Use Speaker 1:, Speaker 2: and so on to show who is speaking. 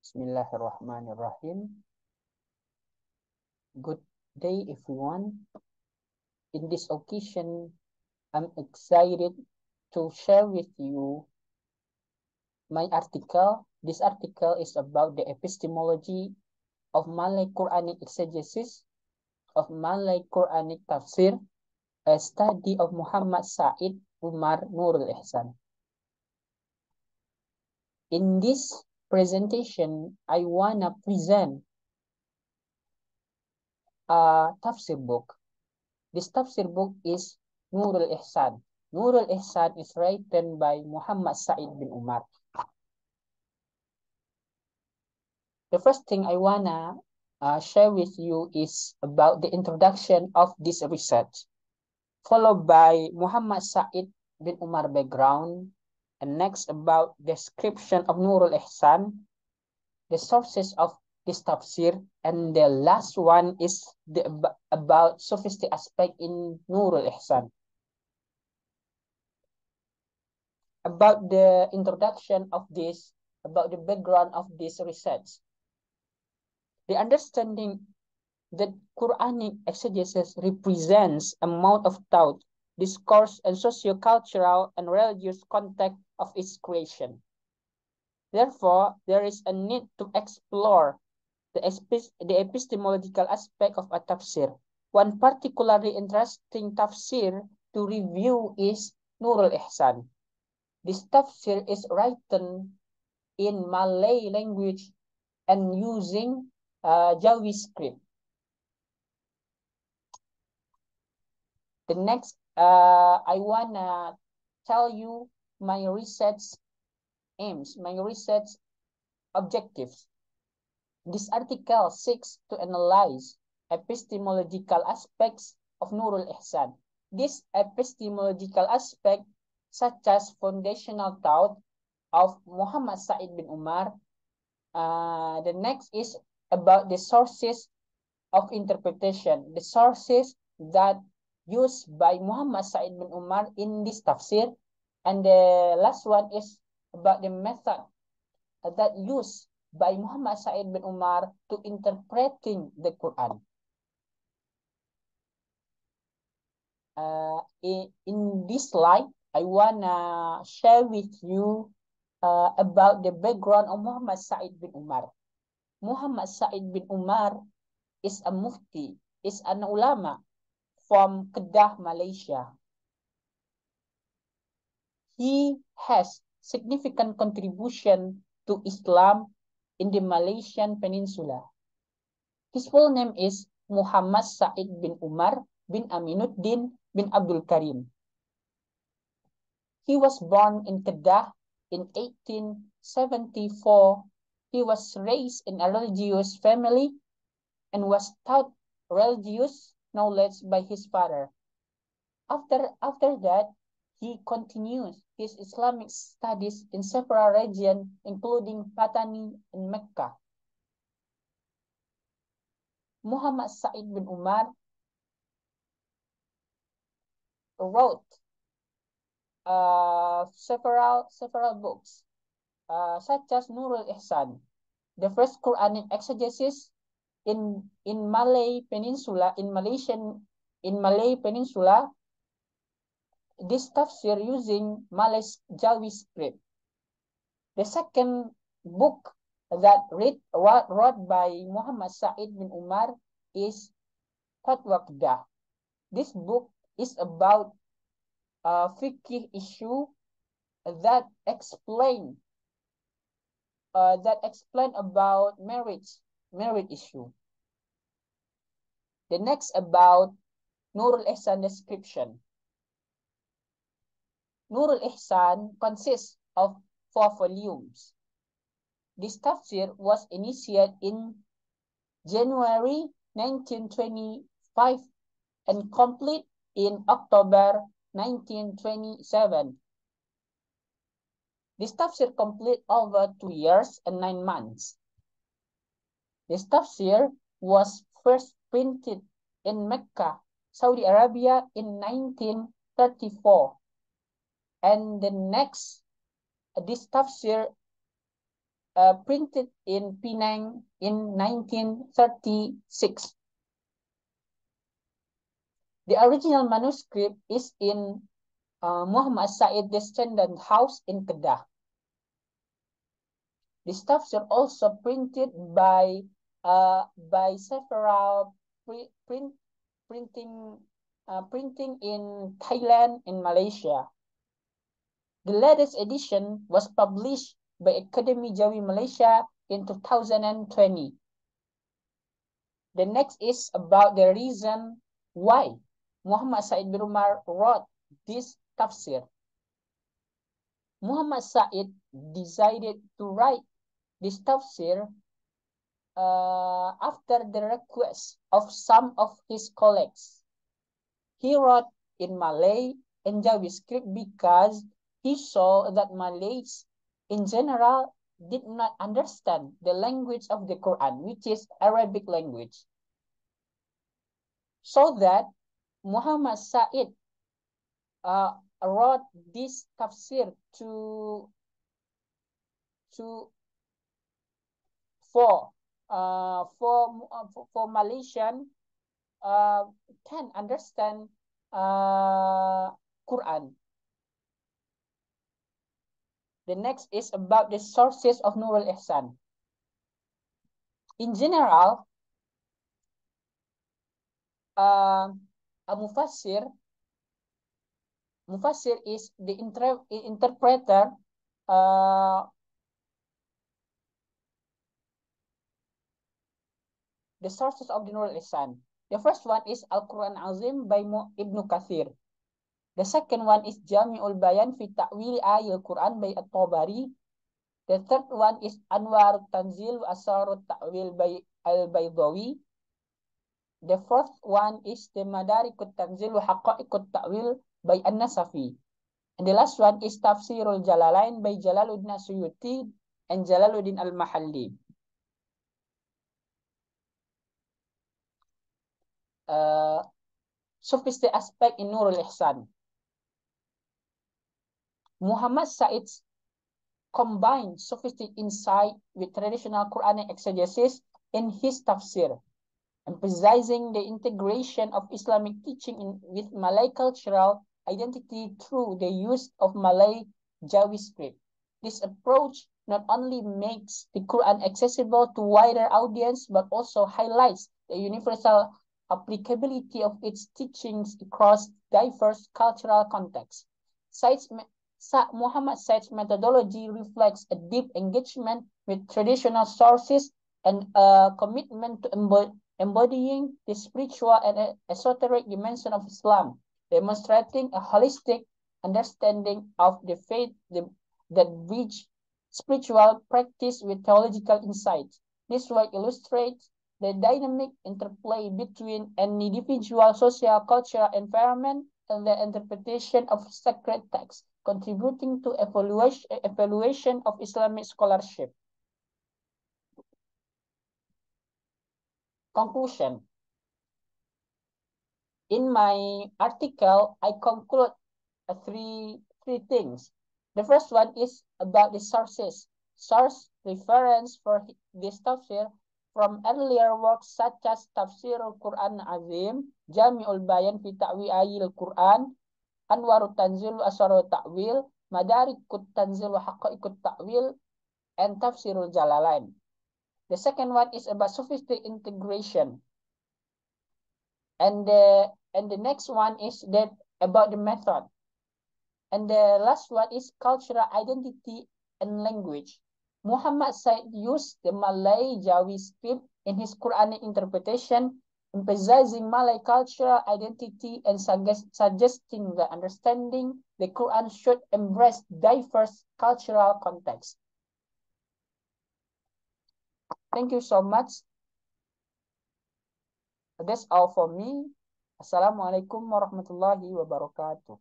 Speaker 1: Bismillahirrahmanirrahim. Good day, everyone. In this occasion, I'm excited to share with you my article. This article is about the epistemology of Malay Quranic exegesis, of Malay Quranic tafsir, a study of Muhammad Said Umar Nurul Ihsan. In this presentation, I wanna present a tafsir book. This tafsir book is Nurul Ihsan. Nurul Ihsan is written by Muhammad Said bin Umar. The first thing I wanna share with you is about the introduction of this research, followed by Muhammad Said bin Umar background, and next about description of Nurul Ihsan, the sources of this tafsir, and the last one is about sophistic aspect in Nurul Ihsan. About the introduction of this, about the background of this research. The understanding that Quranic exegesis represents a mode of thought, discourse, and socio-cultural and religious context of its creation. Therefore, there is a need to explore the epistemological aspect of a tafsir. One particularly interesting tafsir to review is Nurul Ihsan. This tafsir is written in Malay language and using Jawi script. The next, I wanna tell you my research aims, my research objectives. This article seeks to analyze epistemological aspects of Nurul Ihsan. This epistemological aspect, such as foundational thought of Muhammad Said bin Umar. The next is about the sources of interpretation, the sources that used by Muhammad Said bin Umar in this tafsir. And the last one is about the method that used by Muhammad Said bin Umar to interpreting the Quran. In this slide, I wanna share with you about the background of Muhammad Said bin Umar. Muhammad Said bin Umar is a mufti, is an ulama from Kedah, Malaysia. He has significant contribution to Islam in the Malaysian Peninsula. His full name is Muhammad Said bin Umar bin Aminuddin bin Abdul Karim. He was born in Kedah in 1874. He was raised in a religious family and was taught religious knowledge by his father. After that, he continues his Islamic studies in several regions, including Patani and Mecca. Muhammad Said bin Umar wrote several books, such as Nurul Ihsan, the first Quranic exegesis in Malay Peninsula, in Malay Peninsula. This tafsir using Malay Jawi script. The second book that wrote by Muhammad Said bin Umar is Fatwa Kedah. This book is about a fiqh issue that explain about marriage issue. The next about Nurul Ihsan description. Nurul Ihsan consists of 4 volumes. This tafsir was initiated in January 1925 and complete in October 1927. This tafsir complete over 2 years and 9 months. This tafsir was first printed in Mecca, Saudi Arabia in 1934. And the next, this tafsir printed in Penang in 1936. The original manuscript is in Muhammad Said descendant house in Kedah. The tafsir also printed by several printing in Thailand and Malaysia. The latest edition was published by Academy Jawi Malaysia in 2020. The next is about the reason why Muhammad Said bin Umar wrote this tafsir. Muhammad Said decided to write this tafsir after the request of some of his colleagues. He wrote in Malay and Jawi script because he saw that Malays in general did not understand the language of the Quran, which is Arabic language. So that Muhammad Said wrote this tafsir for Malaysian can understand Quran. The next is about the sources of Nurul Ihsan. In general, a mufassir is the interpreter the sources of the Nurul Ihsan. The first one is Al-Quran Azim by Ibn Kathir. The second one is Jami'ul Bayan fi Ta'wil Ayil Quran by At-Tabari. The third one is Anwar Tanzil Asarut Ta'wil by Al-Baydawi. The fourth one is the Madarikut Tanzil Haqa'iqut Ta'wil by An-Nasafi. And the last one is Tafsirul Jalalain by Jalaluddin Suyuti and Jalaluddin Al-Mahalli. Sophistic aspect in Nurul Ihsan. Muhammad Said combined sophistic insight with traditional Quranic exegesis in his tafsir, emphasizing the integration of Islamic teaching with Malay cultural identity through the use of Malay Jawi script. This approach not only makes the Quran accessible to wider audience, but also highlights the universal applicability of its teachings across diverse cultural contexts. Muhammad Said's methodology reflects a deep engagement with traditional sources and a commitment to embodying the spiritual and esoteric dimension of Islam, demonstrating a holistic understanding of the faith that bridges spiritual practice with theological insight. This work illustrates the dynamic interplay between an individual social cultural environment and the interpretation of sacred texts, contributing to evaluation of Islamic scholarship. Conclusion. In my article, I conclude three things. The first one is about the sources. Source reference for this tafsir from earlier works such as Tafsirul Quran Azim, Jami'ul Bayan fi Ta'wil Quran, Anwarut Tanzil Asarul Ta'wil, Madarikut Tanzil Haqa'iqut Ta'wil, and Tafsirul Jalalain. The second one is about sophisticated integration. And the next one is that about the method. And the last one is cultural identity and language. Muhammad Said used the Malay Jawi script in his Quranic interpretation, emphasizing Malay cultural identity and suggesting the understanding the Quran should embrace diverse cultural contexts. Thank you so much. That's all for me. Assalamualaikum warahmatullahi wabarakatuh.